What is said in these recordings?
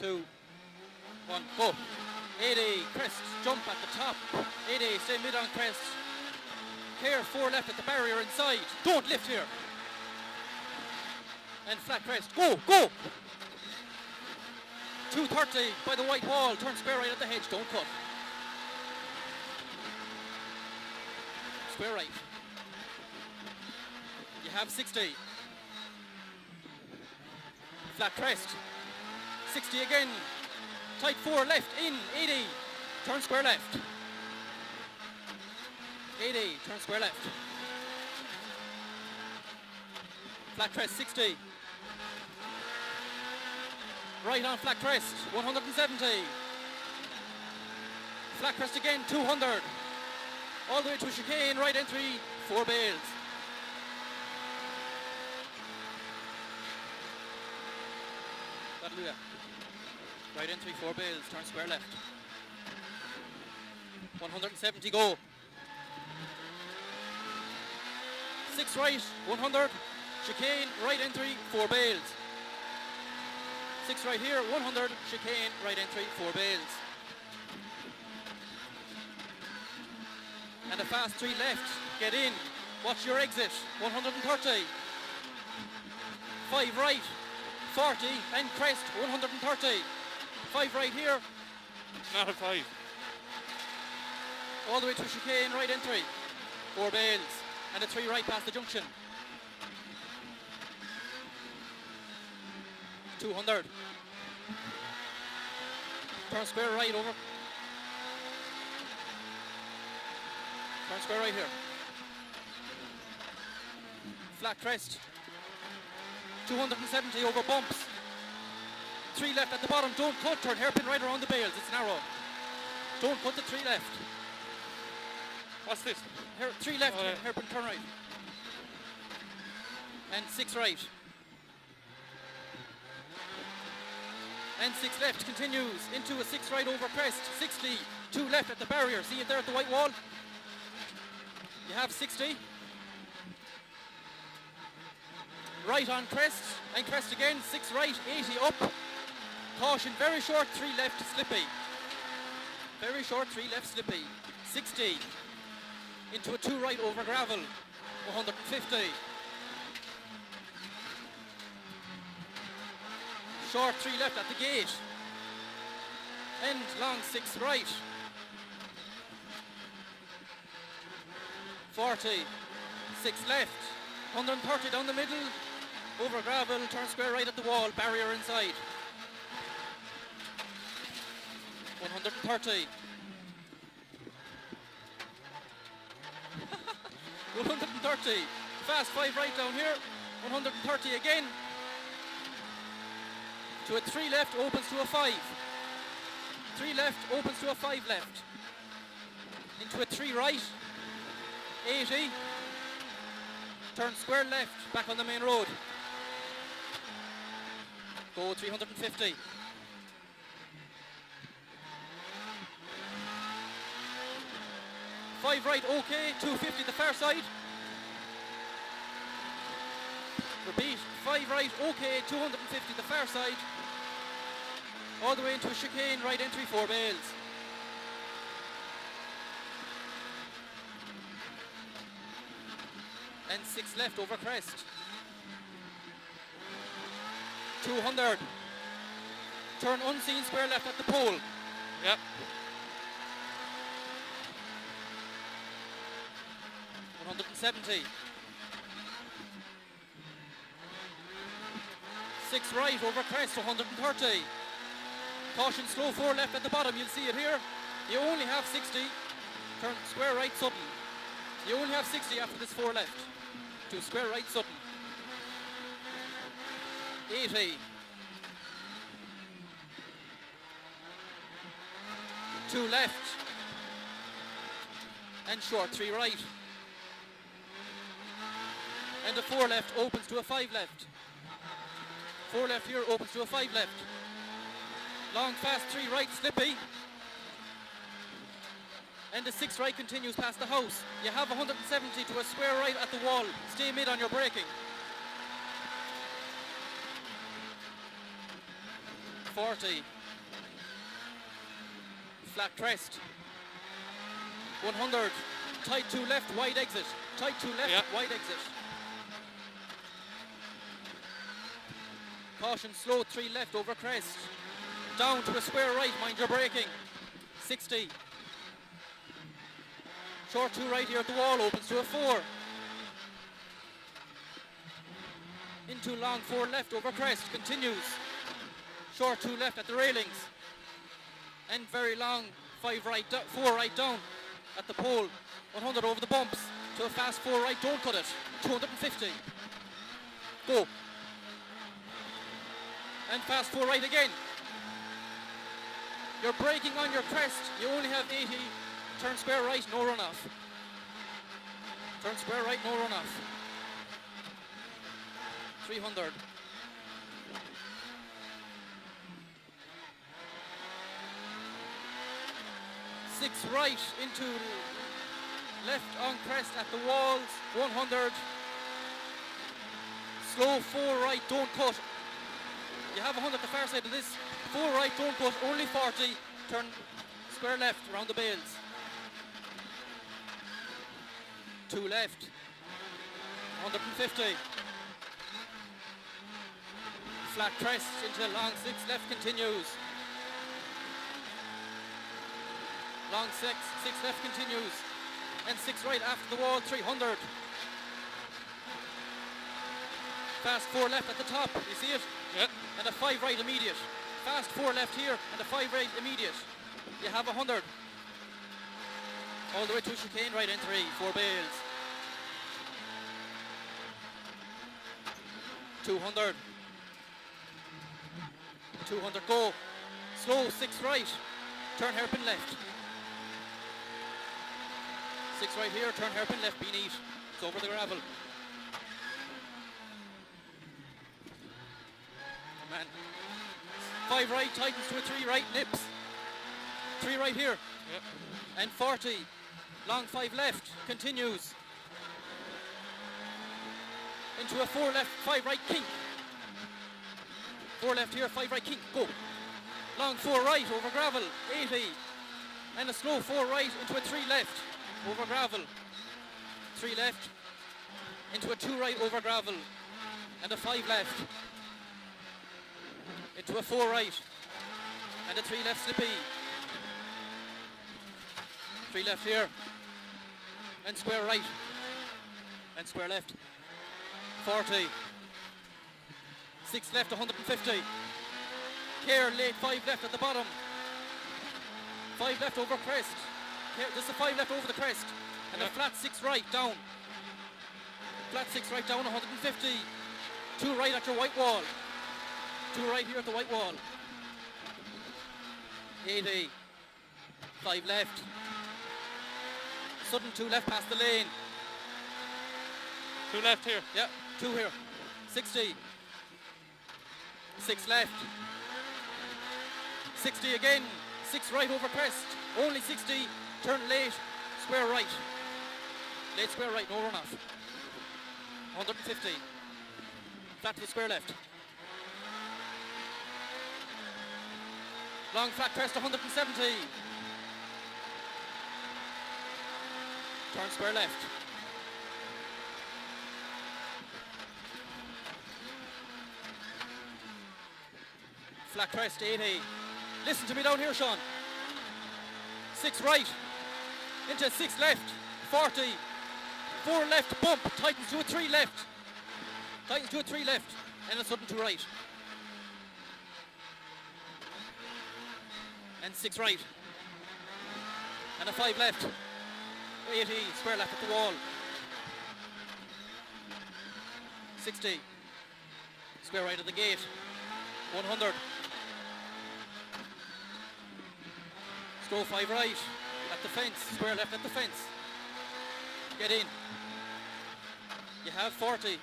2, 1, go. 80, crest, jump at the top. 80, stay mid on crest. Here, 4 left at the barrier inside. Don't lift here. And flat crest, go, go. 230 by the white wall, turn square right at the hedge, don't cut. Square right. You have 60. Flat crest. 60 again. Tight 4 left, in, 80. Turn square left. 80, turn square left. Flat crest, 60. Right on flat crest, 170. Flat crest again, 200. All the way to chicane, right entry, 4 bales. That'll do that. Right entry, 4 bales, turn square left. 170, go. 6 right, 100. Chicane, right entry, 4 bales. 6 right here, 100. Chicane, right entry, 4 bales. And a fast 3 left, get in. Watch your exit, 130. 5 right, 40, and crest, 130. 5 right here. Not a 5. All the way to chicane, right entry. 4 bales. And a 3 right past the junction. 200. Turn square right over. Turn square right here. Flat crest. 270 over bumps. 3 left at the bottom, don't cut, turn hairpin right around the bales, it's narrow. Don't cut the 3 left. What's this? 3 left, hairpin turn right. And 6 right. And 6 left continues into a 6 right over crest, 60, 2 left at the barrier, see it there at the white wall? You have 60. Right on crest, and crest again, 6 right, 80 up. Caution, very short, 3 left, slippy. Very short, 3 left, slippy. 60. Into a 2 right over gravel. 150. Short 3 left at the gate. End long 6 right. 40. 6 left. 130 down the middle. Over gravel, turn square right at the wall, barrier inside. 130. 130. Fast 5 right down here. 130 again. To a 3 left, opens to a 5. 3 left, opens to a 5 left. Into a 3 right. 80. Turn square left, back on the main road. Go 350. Five right, okay, 250 the far side. Repeat, 5 right, okay, 250 the far side. All the way into a chicane, right entry, 4 bales. And 6 left over crest. 200. Turn unseen square left at the pole. Yep. 170. 6 right over crest, 130. Caution, slow 4 left at the bottom, you'll see it here. You only have 60. Turn square right Sutton. You only have 60 after this 4 left. To square right Sutton. 80. 2 left. And short 3 right. And a 4 left opens to a 5 left. 4 left here opens to a 5 left. Long fast 3 right slippy. And the 6 right continues past the house. You have 170 to a square right at the wall. Stay mid on your braking. 40. Flat crest. 100. Tight 2 left, wide exit. Tight 2 left, Yeah. wide exit. Caution, slow 3 left over crest. Down to a square right, mind your braking. 60. Short 2 right here at the wall, opens to a 4. Into long 4 left over crest, continues. Short 2 left at the railings. And very long 4 right down at the pole. 100 over the bumps to a fast 4 right, don't cut it. 250. Go. And fast 4 right again. You're braking on your crest, you only have 80. Turn square right, no runoff. Turn square right, no runoff. 300. Six right into left on crest at the walls, 100. Slow 4 right, don't cut. You have 100 the far side of this. 4 right, don't cut, only 40. Turn square left around the bales. 2 left, 150. Flat crest into long 6 left, continues. Long 6 left continues. And 6 right after the wall, 300. Fast 4 left at the top, you see it? Yeah. And a 5 right immediate. Fast 4 left here and a 5 right immediate. You have 100. All the way to chicane right entry, 4 bales. 200. 200 go. Slow 6 right. Turn hairpin left. 6 right here, turn hairpin left, be neat. It's over the gravel. Man. 5 right, tightens to a 3 right, nips. 3 right here. Yep. And 40. Long 5 left, continues. Into a 4 left, 5 right, kink. 4 left here, 5 right, kink, go. Long 4 right, over gravel, 80. And a slow 4 right into a 3 left, over gravel. 3 left, into a 2 right, over gravel. And a 5 left. Into a 4 right. And a 3 left slippy. 3 left here. And square right. And square left. 40. 6 left, 150. Care, late 5 left at the bottom. 5 left over crest. Care, this is a 5 left over the crest. And a flat 6 right down. Flat 6 right down, 150. 2 right at your white wall. 2 right here at the white wall. 80. 5 left. Sudden 2 left past the lane. 2 left here. Yeah, 2 here. 60. 6 left. 60 again. 6 right over crest. Only 60. Turn late. Square right. Late square right. No runoff. 150. Flat to the square left. Long flat crest, 170. Turn square left. Flat crest, 80. Listen to me down here, Sean. 6 right. Into 6 left. 40. 4 left, bump. Tightens to a 3 left. Tightens to a 3 left. And a sudden 2 right. And 6 right. And a 5 left. 80. Square left at the wall. 60. Square right at the gate. 100. Go 5 right at the fence, square left at the fence. Get in. You have 40.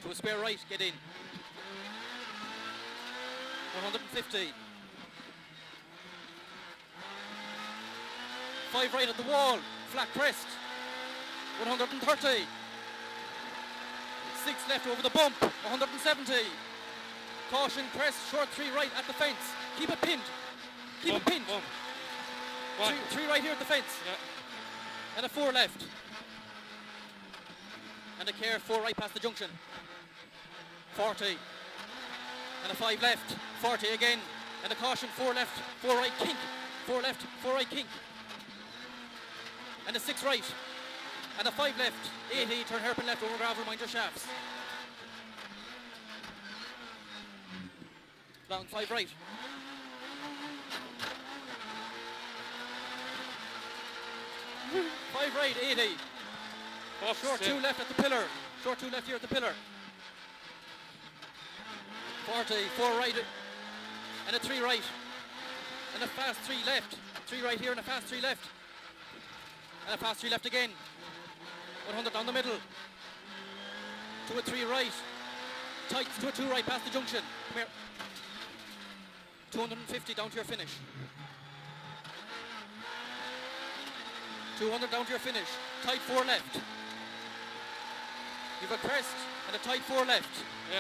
To a square right, get in. 150. 5 right at the wall, flat crest. 130. 6 left over the bump, 170. Caution, crest, short 3 right at the fence. Keep it pinned. Keep it pinned. One. Three right here at the fence. Yeah. And a 4 left. And a care 4 right past the junction. 40. And a 5 left. 40 again. And a caution 4 left, 4 right kink. 4 left, 4 right kink. And a 6 right. And a 5 left. 80, turn hairpin left over gravel, mind your shafts. Long 5 right. Five right, 80. Short 2 left at the pillar. Short 2 left here at the pillar. 40, 4 right, and a 3 right. And a fast 3 left. 3 right here and a fast 3 left. And a fast 3 left again. 100 down the middle. To a 3 right. Tights to a 2 right past the junction. Come here. 250 down to your finish. 200 down to your finish. Tight 4 left. You've a crest and a tight 4 left. Yeah.